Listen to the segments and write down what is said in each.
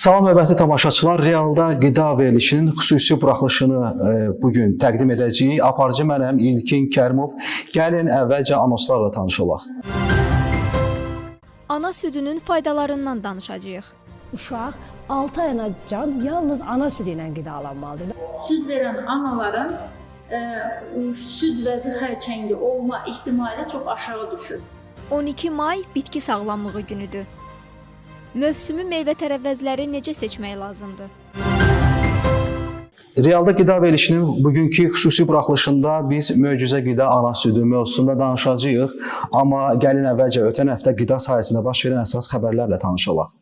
Salam hörmətli tamaşaçılar, Realda qida verilişinin xüsusi buraxılışını bugün təqdim edəcəyik. Aparıcı mənəm İlkin Kərimov. Gəlin əvvəlcə anonslarla tanış olaq. Ana südünün faydalarından danışacağıq. Uşaq 6 ayına can yalnız ana südü ilə qidalanmalıdır. Süd verən anaların süd vəzi xərçəngi olma ehtimali çox aşağı düşür. 12 may bitki sağlamlığı günüdür. Mövsümü meyvə tərəvəzləri necə seçmək lazımdır? Realda qida verilişinin bugünkü xüsusi buraxılışında biz möcüzə qida ana südü mövzusunda danışacağıq. Amma gəlin əvvəlcə ötən həftə qida sahəsində baş verən əsas xəbərlərlə tanış olaq.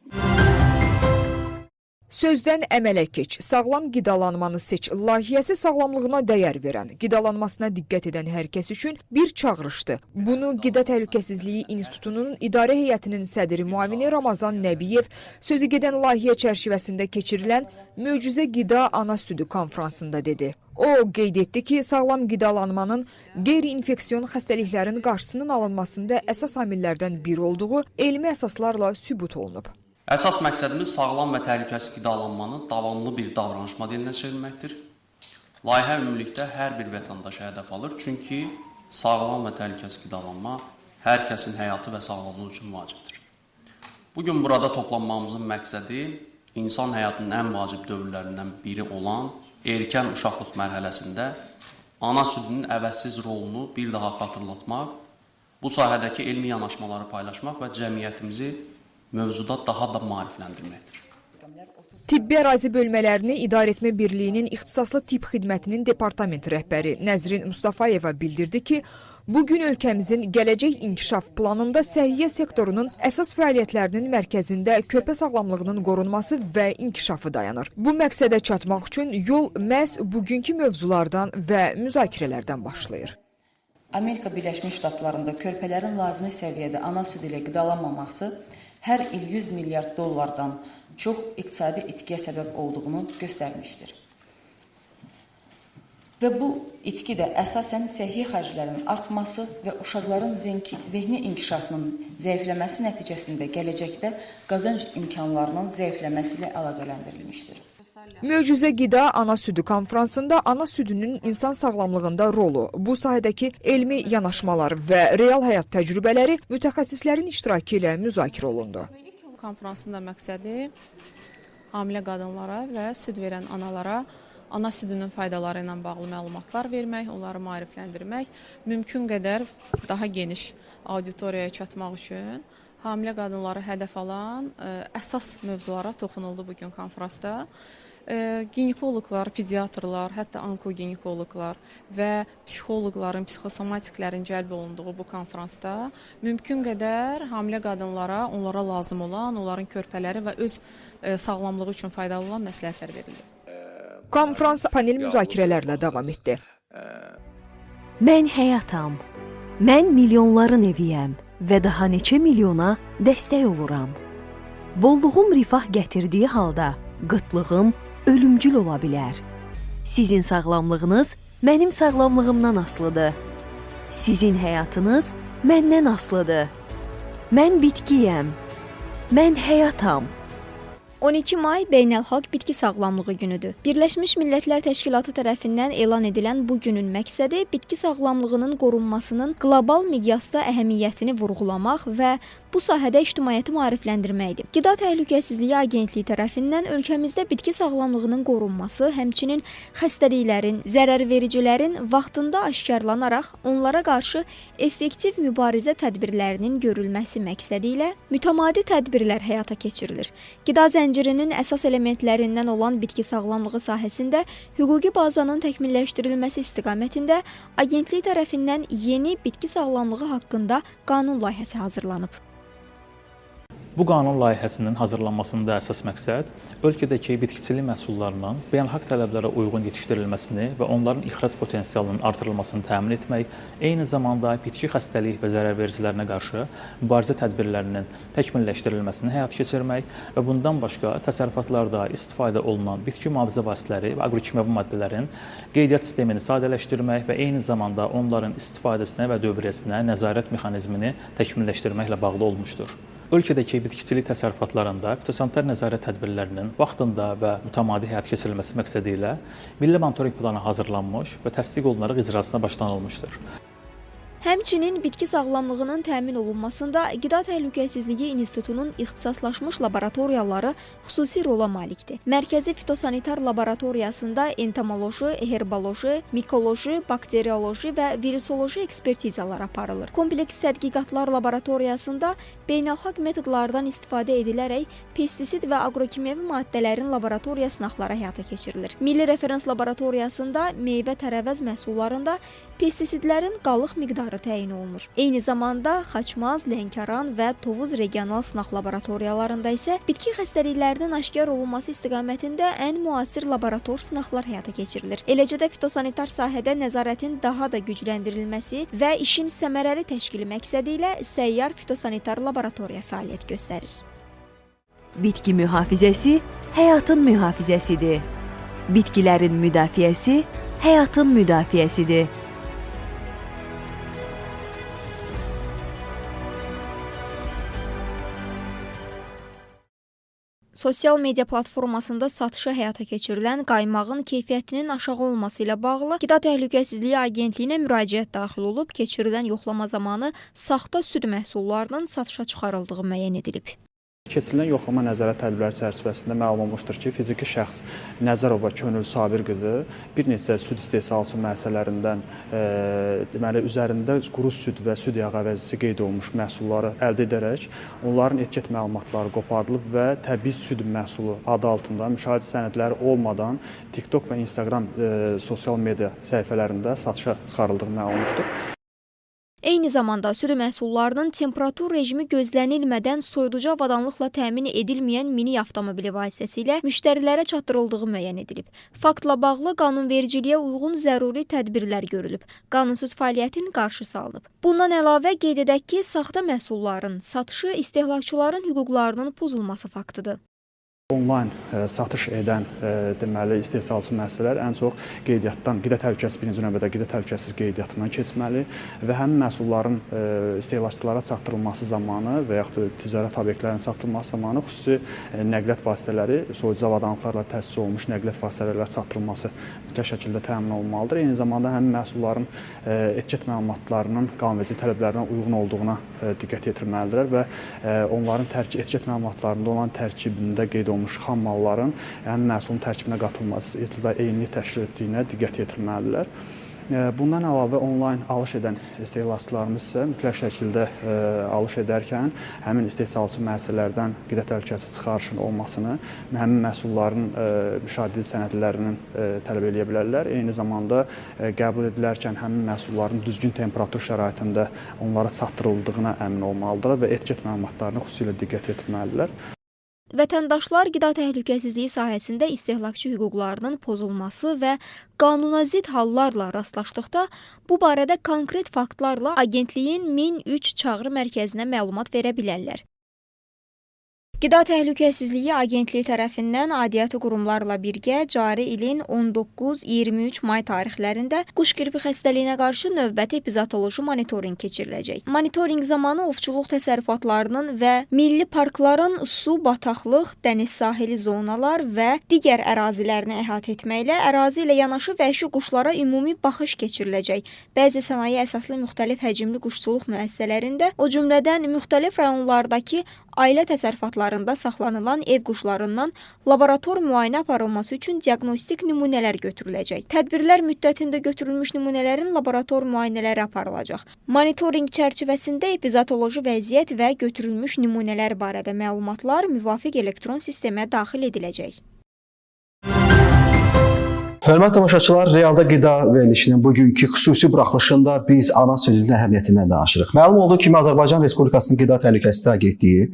Sözdən əmələ keç, sağlam qidalanmanı seç layihəsi sağlamlığına dəyər verən, qidalanmasına diqqət edən hər kəs üçün bir çağırışdır. Bunu Qida Təhlükəsizliyi İnstitutunun İdarə Heyətinin sədri müavini Ramazan Nəbiyev sözü gedən layihə çərçivəsində keçirilən Möcüzə Qida Ana Südü konfransında dedi. O qeyd etdi ki, sağlam qidalanmanın qeyri-infeksion xəstəliklərin qarşısının alınmasında əsas amillərdən biri olduğu elmi əsaslarla sübut olunub. Əsas məqsədimiz sağlam və təhlükəsiz qidalanmanı davamlı bir davranış modelinə çevirməkdir. Layihə ümumilikdə hər bir vətəndaşa hədəf alır, çünki sağlam və təhlükəsiz qidalanma hər kəsin həyatı və sağlamlığı üçün vacibdir. Bugün burada toplanmamızın məqsədi insan həyatının ən vacib dövrlərindən biri olan erkən uşaqlıq mərhələsində ana südünün əvəzsiz rolunu bir daha xatırlatmaq, bu sahədəki elmi yanaşmaları paylaşmaq və cəmiyyətimizi mövzuda daha da maarifləndirməkdir. Tibbi ərazi bölmələrini İdarəetmə Birliyinin İxtisaslı Tibb Xidmətinin departament rəhbəri Nəzrin Mustafayeva bildirdi ki, bugün ölkəmizin gələcək inkişaf planında səhiyyə sektorunun əsas fəaliyyətlərinin mərkəzində körpə sağlamlığının qorunması və inkişafı dayanır. Bu məqsədə çatmaq üçün yol məhz bugünkü mövzulardan və müzakirələrdən başlayır. Amerika Birləşmiş Ştatlarında körpələrin lazımi səviyyədə ana südü ilə qidalanmaması hər il 100 milyard dollardan çox iqtisadi itkiyə səbəb olduğunu göstərmişdir. Və bu itki də əsasən səhiyyə xərclərinin artması və uşaqların zehni inkişafının zəifləməsi nəticəsində gələcəkdə qazanc imkanlarının zəifləməsi ilə əlaqələndirilmişdir. Möcüzə Qida Ana Südü konfransında ana südünün insan sağlamlığında rolu, bu sahədəki elmi yanaşmalar və real həyat təcrübələri mütəxəssislərin iştirakı ilə müzakirə olundu. Konfransın da məqsədi hamilə qadınlara və süd verən analara ana südünün faydaları ilə bağlı məlumatlar vermək, onları maarifləndirmək, mümkün qədər daha geniş auditoriyaya çatmaq üçün hamilə qadınları hədəf alan əsas mövzulara toxunuldu bugün konfransda. Ginekoloqlar, pediatrlar, hətta onkoginekoloqlar və psixoloqların, psixosomatiklərin cəlb olunduğu bu konfransda mümkün qədər hamilə qadınlara, onlara lazım olan, onların körpələri və öz sağlamlığı üçün faydalı olan məsləhətlər verildi. Konfrans panel müzakirələrlə davam etdi. Mən həyatam, mən milyonların eviyəm və daha neçə milyona dəstək oluram. Bolluğum rifah gətirdiyi halda qıtlığım ölümcül ola bilər. Sizin sağlamlığınız mənim sağlamlığımdan asılıdır. Sizin həyatınız məndən asılıdır. Mən bitkiyəm. Mən həyatam. 12 may Beynəlxalq Bitki Sağlamlığı günüdür. Birləşmiş Millətlər Təşkilatı tərəfindən elan edilən bu günün məqsədi bitki sağlamlığının qorunmasının qlobal miqyasda əhəmiyyətini vurğulamaq və bu sahədə ictimaiyyəti maarifləndirməkdir. Qida Təhlükəsizliyi Agentliyi tərəfindən ölkəmizdə bitki sağlamlığının qorunması, həmçinin xəstəliklərin, zərərvericilərin vaxtında aşkarlanaraq onlara qarşı effektiv mübarizə tədbirlərinin görülməsi məqsədi ilə mütəmadi tədbirlər həyata keçirilir. Qida zəncirinin əsas elementlərindən olan bitki sağlamlığı sahəsində hüquqi bazanın təkmilləşdirilməsi istiqamətində agentlik tərəfindən yeni bitki sağlamlığı haqqında qanun layihəsi hazırlanıb. Bu qanun layihəsinin hazırlanmasında əsas məqsəd ölkədəki bitkiçilik məhsullarının beynəlxalq tələblərə uyğun yetişdirilməsini və onların ixrac potensialının artırılmasını təmin etmək, eyni zamanda bitki xəstəlik və zərərvericilərinə qarşı mübarizə tədbirlərinin təkmilləşdirilməsini həyata keçirmək və bundan başqa təsərrüfatlarda istifadə olunan bitki mühafizə vasitələri və aqrokimyəvi maddələrin qeydiyyat sistemini sadələşdirmək və eyni zamanda onların istifadəsinə və dövriyyəsinə nəzarət mexanizmini təkmilləşdirməklə bağlı olmuşdur. Ölkədəki bitkiçilik təsərrüfatlarında fitosanitar nəzarət tədbirlərinin vaxtında və mütəmadi həyata keçirilməsi məqsədi ilə Milli Monitorinq Planı hazırlanmış və təsdiq olunaraq icrasına başlanılmışdır. Həmçinin bitki sağlamlığının təmin olunmasında Qida Təhlükəsizliyi İnstitutunun ixtisaslaşmış laboratoriyaları xüsusi rola malikdir. Mərkəzi fitosanitar laboratoriyasında entomoloji, herboloji, mikoloji, bakterioloji və virusoloji ekspertizalar aparılır. Kompleks tədqiqatlar laboratoriyasında beynəlxalq metodlardan istifadə edilərək pestisid və aqrokimyəvi maddələrin laboratoriya sınaqları həyata keçirilir. Milli referens laboratoriyasında meyvə-tərəvəz məhsullarında pestisidlərin qalıq miqdarı təyin olunur. Eyni zamanda Xaçmaz, Lənkəran və Tovuz regional sınaq laboratoriyalarında isə bitki xəstəliklərinin aşkar olunması istiqamətində ən müasir laborator sınaqlar həyata keçirilir. Eləcə də fitosanitar sahədə nəzarətin daha da gücləndirilməsi və işin səmərəli təşkili məqsədi ilə səyyar fitosanitar laboratoriya fəaliyyət göstərir. Bitki mühafizəsi həyatın mühafizəsidir. Bitkilərin müdafiəsi həyatın müdafiəsidir. Sosial media platformasında satışa həyata keçirilən qaymağın keyfiyyətinin aşağı olması ilə bağlı Qida Təhlükəsizliyi Agentliyinə müraciət daxil olub, keçirilən yoxlama zamanı saxta süd məhsullarının satışa çıxarıldığı müəyyən edilib. Keçirilən yoxlama nəzarət tədbirləri çərçivəsində məlum olmuşdur ki, fiziki şəxs Nəzərova Könül Sabir qızı bir neçə süd istehsalçı müəssisələrindən deməli üzərində quru süd və süd yağı əvəzisi qeyd olunmuş məhsulları əldə edərək onların etiket məlumatları qopardılıb və təbii süd məhsulu adı altında müşahidə sənədləri olmadan TikTok və Instagram sosial media səhifələrində satışa çıxarıldığı məlum olmuşdur. Eyni zamanda süd məhsullarının temperatur rejimi gözlənilmədən soyuducu avadanlıqla təmin edilməyən minik avtomobili vasitəsilə müştərilərə çatdırıldığı müəyyən edilib. Faktla bağlı qanunvericiliyə uyğun zəruri tədbirlər görülüb. Qanunsuz fəaliyyətin qarşısı alınıb. Bundan əlavə qeyd edək ki, saxta məhsulların satışı istehlakçıların hüquqlarının pozulması faktıdır. Onlayn satış edən deməli istehsalçı müəssisələr ən çox qeydiyyatdan, qida təhlükəsizliyi birinci növbədə qida təhlükəsizliyi qeydiyyatından keçməli və həmin məhsulların istehlakçılara çatdırılması zamanı və yaxud da ticarət obyektlərinin çatdırılması zamanı xüsusi nəqliyyat vasitələri, soyuducu avadanlıqlarla təsis olunmuş nəqliyyat vasitələri çatdırılması mütləq şəkildə təmin olunmalıdır. Eyni zamanda həmin məhsulların etiket məlumatlarının qanunverici tələblərinə uyğun olduğuna diqqət yetirməlidirlər və onların etiket məlumatlarında olan tərkibində qeyd olunmuş xam malların həmin məhsulun tərkibinə qatılması eynilik təşkil etdiyinə diqqət yetirməlidirlər. Bundan əlavə onlayn alış edən istehlakçılarımız isə mütləq şəkildə alış edərkən həmin istehsalçı müəssisələrdən qida təhlükəsizliyi çıxarışının olmasını, həmin məhsulların müşahidə sənədlərinin tələb edə bilərlər. Eyni zamanda qəbul edilərkən həmin məhsulların düzgün temperatur şəraitində onlara çatdırıldığına əmin olmalıdırlar və etiket məlumatlarına xüsusilə diqqət yetirməlidirlər. Vətəndaşlar qida təhlükəsizliyi sahəsində istehlakçı hüquqlarının pozulması və qanuna zidd hallarla rastlaşdıqda bu barədə konkret faktlarla Agentliyin 1003 çağrı mərkəzinə məlumat verə bilərlər. Qida Təhlükəsizliyi Agentliyi tərəfindən aidiyyatı qurumlarla birgə cari ilin 19-23 may tarixlərində quş qripi xəstəliyinə qarşı növbəti epizotoloji monitorinq keçiriləcək. Monitorinq zamanı ovçuluq təsərrüfatlarının və milli parkların su, bataqlıq, dəniz sahili zonalar və digər ərazilərini əhatə etməklə ərazi ilə yanaşı vəhşi quşlara ümumi baxış keçiriləcək. Bəzi sənaye əsaslı müxtəlif həcmli quşçuluq müəssisələrində, o cümlədən müxtəlif rayonlardakı ailə təsərrüfatlarında saxlanılan ev quşlarından laborator müayinə aparılması üçün diaqnostik nümunələr götürüləcək. Tədbirlər müddətində götürülmüş nümunələrin laborator müayinələri aparılacaq. Monitorinq çərçivəsində epizotoloji vəziyyət və götürülmüş nümunələr barədə məlumatlar müvafiq elektron sistemə daxil ediləcək. Hörmətli tamaşaçılar, realda qida verilişinin bugünkü xüsusi buraxılışında biz ana südün əhəmiyyətindən danışırıq. Məlum oldu ki, Azərbaycan Respublikasının Qida Təhlükəsizliyi Agentliyi,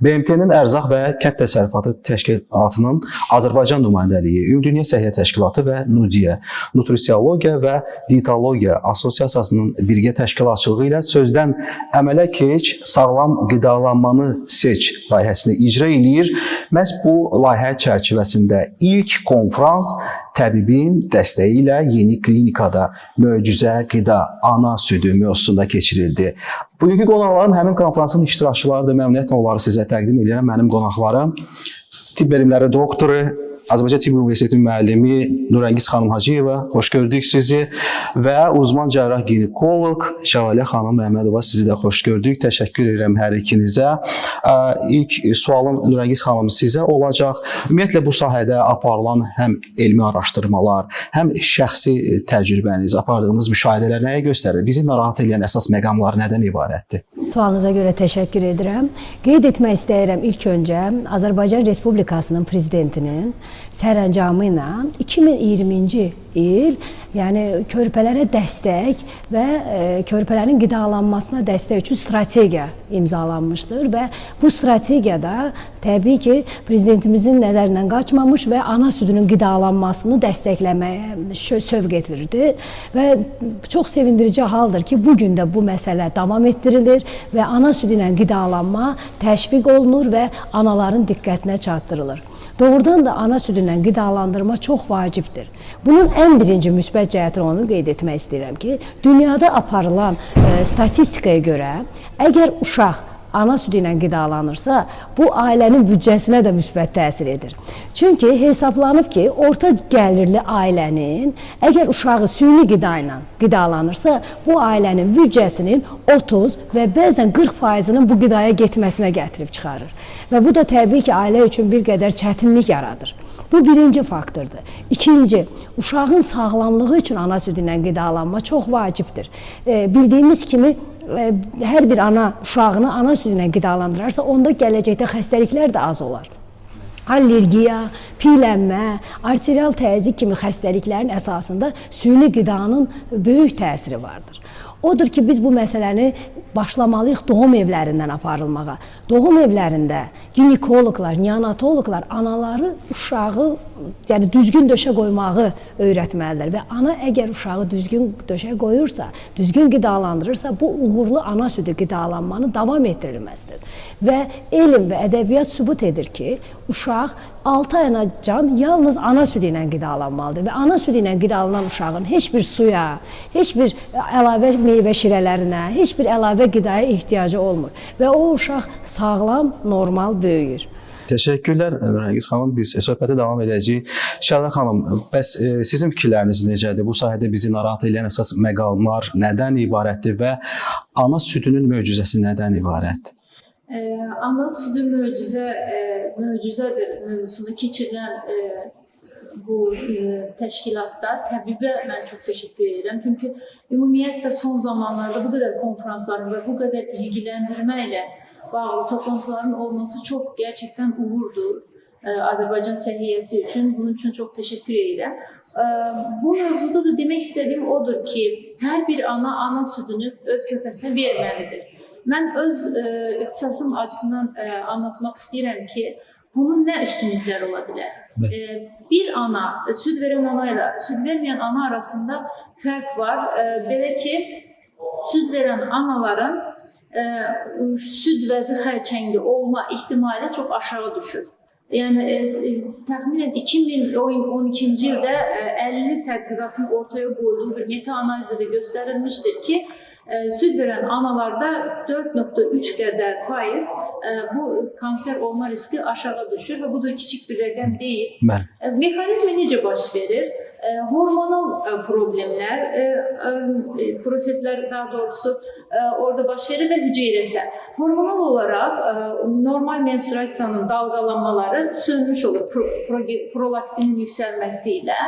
BMT-nin Ərzaq və Kənd Təsərrüfatı Təşkilatının Azərbaycan nümayəndəliyi, Ümumdünya Səhiyyə Təşkilatı və NUDİyə, Nutrisiologiya və Dietologiya Assosiasiyasının birgə təşkilatçılığı ilə sözdən əmələ keç, sağlam qidalanmanı seç layihəsini icra edir. Məhz bu layihə çərçivəsində ilk konfrans təbibin dəstəyi ilə yeni klinikada möcüzə qida ana südü mövzusunda keçirildi. Bugünkü qonaqlarım həmin konfransın iştirakçılarıdır. Məmnuniyyətlə onları sizə təqdim edirəm. Mənim qonaqlarım tibb elmləri doktoru, Azərbaycan Tibb Universitetinin müəllimi Nurəngiz xanım Hacıyeva, xoş gördük sizi və uzman cərrah ginekoloq Şəlalə xanım Məhəmmədova, sizi də xoş gördük. Təşəkkür edirəm hər ikinizə. İlk sualım Nurəngiz xanım sizə olacaq. Ümumiyyətlə bu sahədə aparılan həm elmi araşdırmalar, həm şəxsi təcrübəniz, apardığınız müşahidələr nəyə göstərir? Bizi narahat edən əsas məqamlar nədən ibarətdir? Sualınıza görə təşəkkür edirəm. Qeyd etmək istəyirəm ilk öncə Azərbaycan Respublikasının prezidentinin sərəncamı ilə 2020-ci il, yəni körpələrə dəstək və körpələrin qidalanmasına dəstək üçün strategiya imzalanmışdır və bu strategiyada təbii ki, prezidentimizin nəzərindən qaçmamış və ana südünün qidalanmasını dəstəkləməyə sövq etdirildi və çox sevindirici haldır ki, bugün də bu məsələ davam etdirilir və ana südü ilə qidalanma təşviq olunur və anaların diqqətinə çatdırılır. Doğrudan da ana südü ilə qidalandırma çox vacibdir. Bunun ən birinci müsbət cəhəti onu qeyd etmək istəyirəm ki, dünyada aparılan statistikaya görə, əgər uşaq ana südü ilə qidalanırsa, bu ailənin büdcəsinə də müsbət təsir edir. Çünki hesablanıb ki, orta gəlirli ailənin əgər uşağı süni qida ilə qidalanırsa, bu ailənin büdcəsinin 30 və bəzən 40%-ının bu qidaya getməsinə gətirib çıxarır. Və bu da təbii ki, ailə üçün bir qədər çətinlik yaradır. Bu birinci faktordur. İkinci, uşağın sağlamlığı üçün ana südü ilə qidalanma çox vacibdir. Bildiyimiz kimi, hər bir ana uşağını ana südü ilə qidalandırarsa, onda gələcəkdə xəstəliklər də az olar. Allergiya, piylənmə, arterial təzyiq kimi xəstəliklərin əsasında süni qidanın böyük təsiri vardır. Odur ki, biz bu məsələni başlamalıyıq doğum evlərindən aparılmağa. Doğum evlərində ginekoloqlar, neonatoloqlar anaları uşağı, yəni düzgün döşə qoymağı öyrətməlidir və ana əgər uşağı düzgün döşə qoyursa, düzgün qidalandırırsa, bu uğurlu ana südü qidalanmanı davam etdirilməzdir. Və elm və ədəbiyyat sübut edir ki, uşaq 6 ayına can yalnız ana südü ilə qidalanmalıdır və ana südü ilə qidalanan uşağın heç bir suya, heç bir əlavə meyvə şirələrinə, heç bir əlavə qidaya ehtiyacı olmur və o uşaq sağlam, normal böyüyür. Təşəkkürlər Nurəngiz xanım. Biz söhbətə davam edəcəyik. Şəlalə xanım, bəs sizin fikirləriniz necədir? Bu sahədə bizi narahat edən əsas məqamlar nədən ibarətdir və ana südünün möcüzəsi nədən ibarətdir? Ana südü möcüzədir mövzusunu keçirilən bu təşkilatda təbibə mən çox təşəkkür edirəm. Çünki ümumiyyətlə son zamanlarda bu qədər konferansların və bu qədər bilgiləndirmə ilə bağlı toplantıların olması çox gerçəkdən uğurdur Azərbaycan səhiyyəsi üçün. Bunun üçün çox təşəkkür edirəm. Bu mövzuda da demək istədiyim odur ki, hər bir ana südünü öz körpəsinə verməlidir. Mən öz ixtisasım açısından anlatmaq istəyirəm ki, bunun nə üstünlükləri ola bilər? Bir ana, süd verən ana ilə süd verməyən ana arasında fərq var. Belə ki, süd verən anaların süd vəzi xərçəngi olma ehtimali çox aşağı düşür. Yəni, təxminən 2012-ci ildə 50 tədqiqatın ortaya qoyduğu bir meta-analizdə göstərilmişdir ki, süd verən analarda 4,3 qədər faiz bu kanser olma riski aşağı düşür və bu da kiçik bir rəqəm deyil. Mexanizmi necə baş verir? Hormonal problemlər, proseslər daha doğrusu orada baş verir və hüceyrəsəl. Hormonal olaraq normal menstruasiyanın dalgalanmaları sönmüş olur prolaktinin yüksəlməsi ilə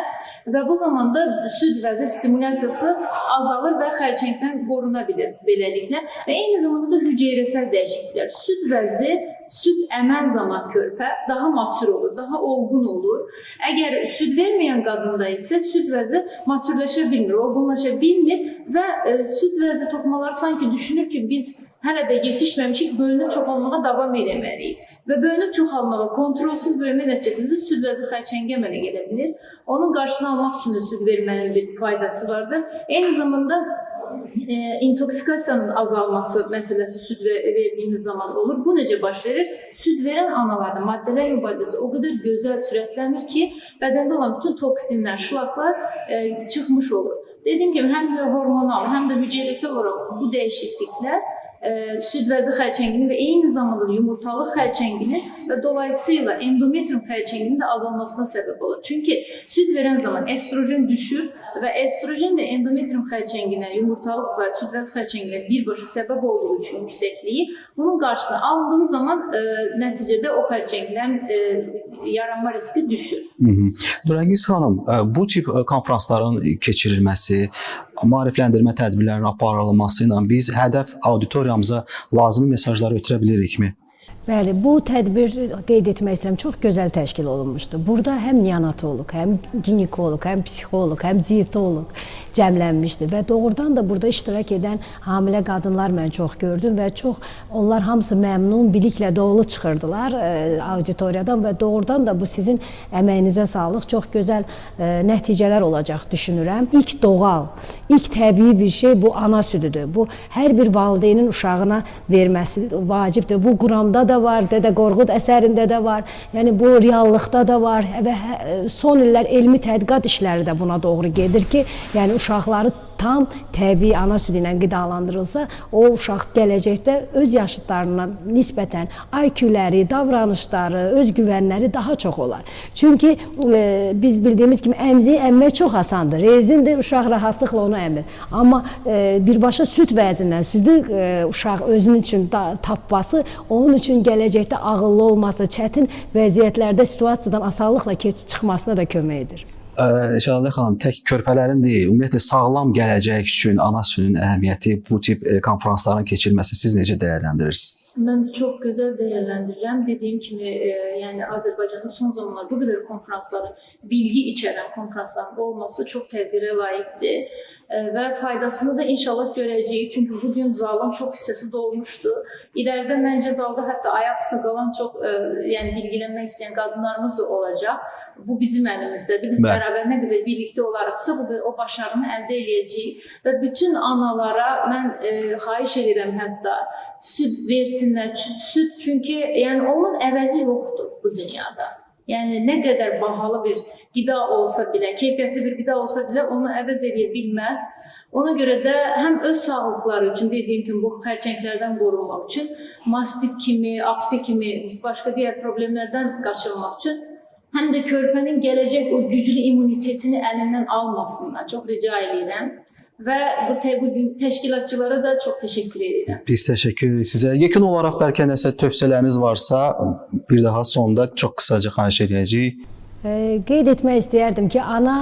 və bu zamanda süd vəzi stimulyasiyası azalır və xərçəngdən qoruna bilir beləliklə və eyni zamanda da hüceyrəsəl dəyişikliklər. Süd vəzi, süd əmən zaman körpə daha matur olur, daha olğun olur. Əgər süd verməyən qadında isə süd vəzi maturlaşa bilmir, olğunlaşa bilmir və süd vəzi toxumaları sanki düşünür ki, biz hələ də yetişməmişik, bölünüb çoxalmağa davam etməliyik. Və bölünüb çoxalmağa, kontrolsuz böyümə nəticəsində süd vəzi xərçəngə əmələ gələ bilir. Onun qarşısını almaq üçün süd vermənin bir faydası vardır. Eyni zamanda intoksikasiyanın azalması məsələsi süd verdiyimiz zaman olur. Bu necə baş verir? Süd verən analarda maddələr mübadiləsisi o qədər gözəl sürətlənir ki, bədəndə olan bütün toksinlər, şlaklar çıxmış olur. Dediyim kimi, həm hormonal, həm də hüceyrəsel olaraq bu dəyişikliklər süd vəzi xərçəngini və eyni zamanda yumurtalıq xərçəngini və dolayısıyla endometrium xərçənginin də azalmasına səbəb olur. Çünki süd verən zaman estrojen düşür və estrojen də endometrium xərçənginə, yumurtalıq və süd vəzi xərçənginə birbaşa səbəb olduğu üçün yüksəkliyi, bunun qarşısına alındığı zaman nəticədə o xərçənglərin yaranma riski düşür. Nurəngiz xanım, bu tip konfransların keçirilməsi, maarifləndirmə tədbirlərinin aparılması ilə biz hədəf auditoriyamıza lazımi mesajları ötürə bilirikmi? Bəli, bu tədbir qeyd etmək istəyirəm, çox gözəl təşkil olunmuşdu. Burada həm neonatoloq, həm ginekoloq, həm psixoloq, həm dietoloq cəmlənmişdi və doğrudan da burada iştirak edən hamilə qadınlar mən çox gördüm və onlar hamısı məmnun, biliklə dolu çıxırdılar auditoriyadan və doğrudan da bu sizin əməyinizə sağlıq, çox gözəl nəticələr olacaq düşünürəm. İlk doğal, ilk təbii bir şey bu ana südüdür. Bu hər bir valideynin uşağına verməsi vacibdir. Bu Quramda da var, Dədə Qorqud əsərində də var, yəni bu reallıqda da var və son illər elmi tədqiqat işləri də buna doğru gedir ki, yəni uşaqları tam təbii ana südü ilə qidalandırılsa, o uşaq gələcəkdə öz yaşıdlarına nisbətən IQ-ləri, davranışları, özgüvənləri daha çox olar. Çünki biz bildiyimiz kimi əmziyi əmmək çox asandır. Rezindir, uşaq rahatlıqla onu əmir. Amma birbaşa süd vəzindən südü uşaq özünün üçün tapması, onun üçün gələcəkdə ağıllı olması, çətin vəziyyətlərdə situasiyadan asanlıqla çıxmasına da kömək edir. Şəlalə xanım, tək körpələrin deyil, ümumiyyətlə sağlam gələcək üçün ana südünün əhəmiyyəti, bu tip konfransların keçirilməsi siz necə dəyərləndirirsiniz? Mən çox gözəl dəyərləndirirəm. Dediyim kimi, yəni Azərbaycanda son zamanlar bu qədər konfransların, bilgi içərən konfransların olması çox təqdirə layiqdir və faydasını da inşallah görəcəyik. Çünki bugün zalın çox hissəsi dolmuşdu. İlərdə məncə zalda hətta ayaq üstə qalan çox bilgilənmək istəyən qadınlarımız da olacaq. Bu bizim əlimizdədir. Biz bərabər nə qədər birlikdə olaraqsa o başarını əldə edəcəyik və bütün analara mən xahiş edirəm hətta süd versinlər. Süd çünki yəni onun əvəzi yoxdur bu dünyada. Yəni nə qədər bahalı bir qida olsa belə, keyfiyyətli bir qida olsa belə onu əvəz edə bilməz. Ona görə də həm öz sağlıqları üçün, dediyim kimi bu xərçənglərdən qorunmaq üçün, mastit kimi, apsi kimi başqa digər problemlərdən qaçınmaq üçün, həm də körpənin gələcək o güclü immunitetini əlindən almasınlar. Çox rica edirəm. Və bu təşkilatçılara da çox təşəkkür edirəm. Biz təşəkkür edirik sizə. Yekun olaraq bəlkə nəsə tövsiyələriniz varsa, bir daha sonda çox qısaca xahiş edəcəyik. Qeyd etmək istəyərdim ki, ana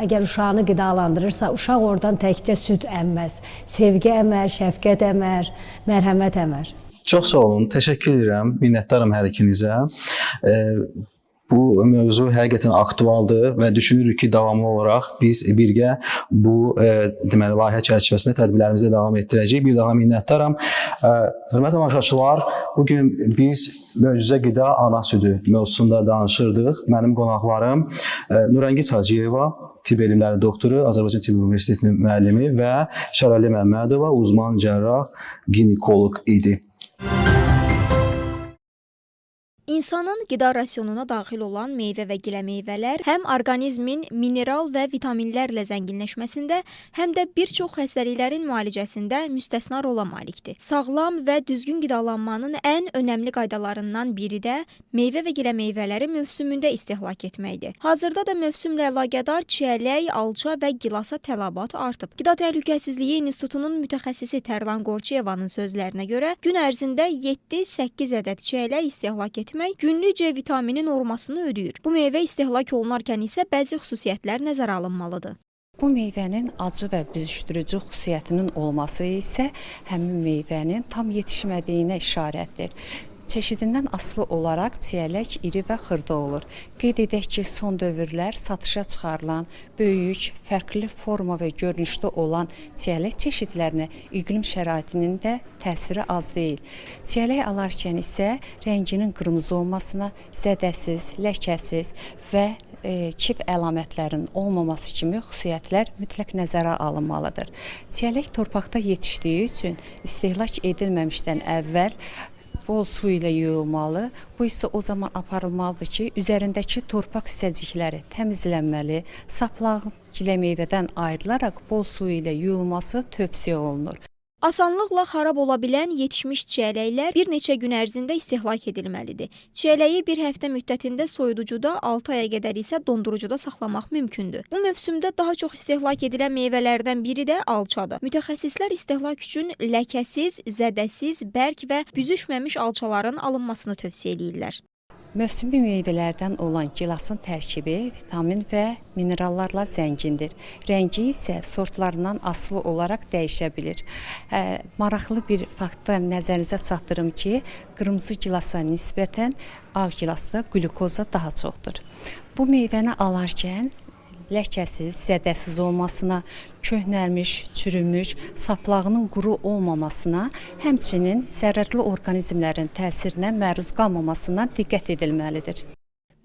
əgər uşağını qidalandırırsa, uşaq oradan təkcə süd əmməz. Sevgi əmər, şəfqət əmər, mərhəmət əmər. Çox sağ olun, təşəkkür edirəm, minnətdaram hər ikinizə. Bu mövzu həqiqətən aktualdır və düşünürük ki, davamlı olaraq biz birgə bu deməli layihə çərçivəsində tədbirlərimizi davam etdirəcəyik. Bir daha minnətdaram. Hörmətli tamaşaçılar, bu gün biz möcüzə qida ana südü mövzusunda danışırdıq. Mənim qonaqlarım Nurəngiz Hacıyeva, tibb elmləri doktoru, Azərbaycan Tibb Universitetinin müəllimi və Şəlalə Məmmədova, uzman cərrah, ginekoloq idi. İnsanın qida rasionuna daxil olan meyvə və giləmeyvələr həm orqanizmin mineral və vitaminlərlə zənginləşməsində, həm də bir çox xəstəliklərin müalicəsində müstəsna rola malikdir. Sağlam və düzgün qidalanmanın ən önəmli qaydalarından biri də meyvə və giləmeyvələri mövsümündə istehlak etməkdir. Hazırda da mövsümlə əlaqədar çiyələk, alça və gilasa tələbat artıb. Qida Təhlükəsizliyi İnstitutunun mütəxəssisi Tərlan Qorçeyevanın sözlərinə görə gün ərzində 7-8 ədəd çiyələk istehlak etmək günlük C vitamini normasını ödəyir. Bu meyvə istehlak olunarkən isə bəzi xüsusiyyətlər nəzərə alınmalıdır. Bu meyvənin acı və büzüşdürücü xüsusiyyətinin olması isə həmin meyvənin tam yetişmədiyinə işarətdir. Çeşidindən asılı olaraq çiyələk iri və xırda olur. Qeyd edək ki, son dövrlər satışa çıxarılan böyük, fərqli forma və görünüşdə olan çiyələk çeşidlərinə iqlim şəraitinin də təsiri az deyil. Çiyələk alarkən isə rənginin qırmızı olmasına, zədəsiz, ləkəsiz və kif əlamətlərinin olmaması kimi xüsusiyyətlər mütləq nəzərə alınmalıdır. Çiyələk torpaqda yetişdiyi üçün istehlak edilməmişdən əvvəl bol su ilə yuyulmalı. Bu isə o zaman aparılmalıdır ki, üzərindəki torpaq hissəcikləri təmizlənməli, saplağı giləmeyvədən ayrılaraq bol su ilə yuyulması tövsiyə olunur. Asanlıqla xarab ola bilən yetişmiş çiyələklər bir neçə gün ərzində istehlak edilməlidir. Çiyələyi bir həftə müddətində soyuducuda, 6 aya qədər isə dondurucuda saxlamaq mümkündür. Bu mövsümdə daha çox istehlak edilən meyvələrdən biri də alçadır. Mütəxəssislər istehlak üçün ləkəsiz, zədəsiz, bərk və büzüşməmiş alçaların alınmasını tövsiyə edirlər. Mövsümi meyvələrdən olan gilasın tərkibi vitamin və minerallarla zəngindir. Rəngi isə sortlarından asılı olaraq dəyişə bilir. Maraqlı bir faktı nəzərinizə çatdırım ki, qırmızı gilasa nisbətən ağ gilasda qlukoza daha çoxdur. Bu meyvəni alarkən ləkəsiz, zədəsiz olmasına, köhnəlmiş, çürümüş, saplağının quru olmamasına, həmçinin zərərli orqanizmlərin təsirinə məruz qalmamasına diqqət edilməlidir.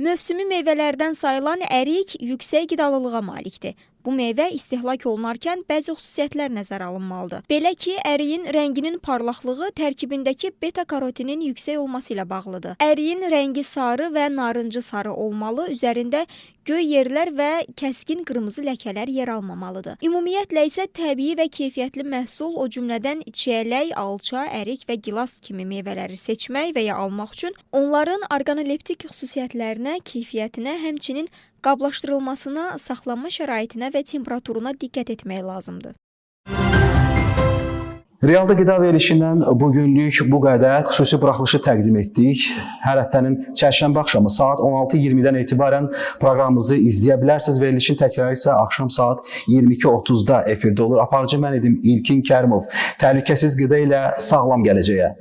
Mövsümi meyvələrdən sayılan ərik yüksək qidalılığa malikdir. Bu meyvə istehlak olunarkən bəzi xüsusiyyətlər nəzərə alınmalıdır. Belə ki, əriyin rənginin parlaqlığı tərkibindəki beta-karotinin yüksək olması ilə bağlıdır. Əriyin rəngi sarı və narıncı sarı olmalı, üzərində göy yerlər və kəskin qırmızı ləkələr yer almamalıdır. Ümumiyyətlə isə təbii və keyfiyyətli məhsul, o cümlədən çiyələk, alça, ərik və gilas kimi meyvələri seçmək və ya almaq üçün onların orqanoleptik xüsusiyyətlərinə, keyfiyyətinə, həmçinin qablaşdırılmasına, saxlanma şəraitinə və temperaturuna diqqət etmək lazımdır. Realda qida verilişindən bugünlük bu qədər xüsusi buraxılışı təqdim etdik. Hər həftənin çərşənbə axşamı saat 16:20-dən etibarən proqramımızı izləyə bilərsiniz. Verilişin təkrarı isə axşam saat 22:30-da efirdə olur. Aparıcı mən idim İlkin Kərimov. Təhlükəsiz qida ilə sağlam gələcəyə.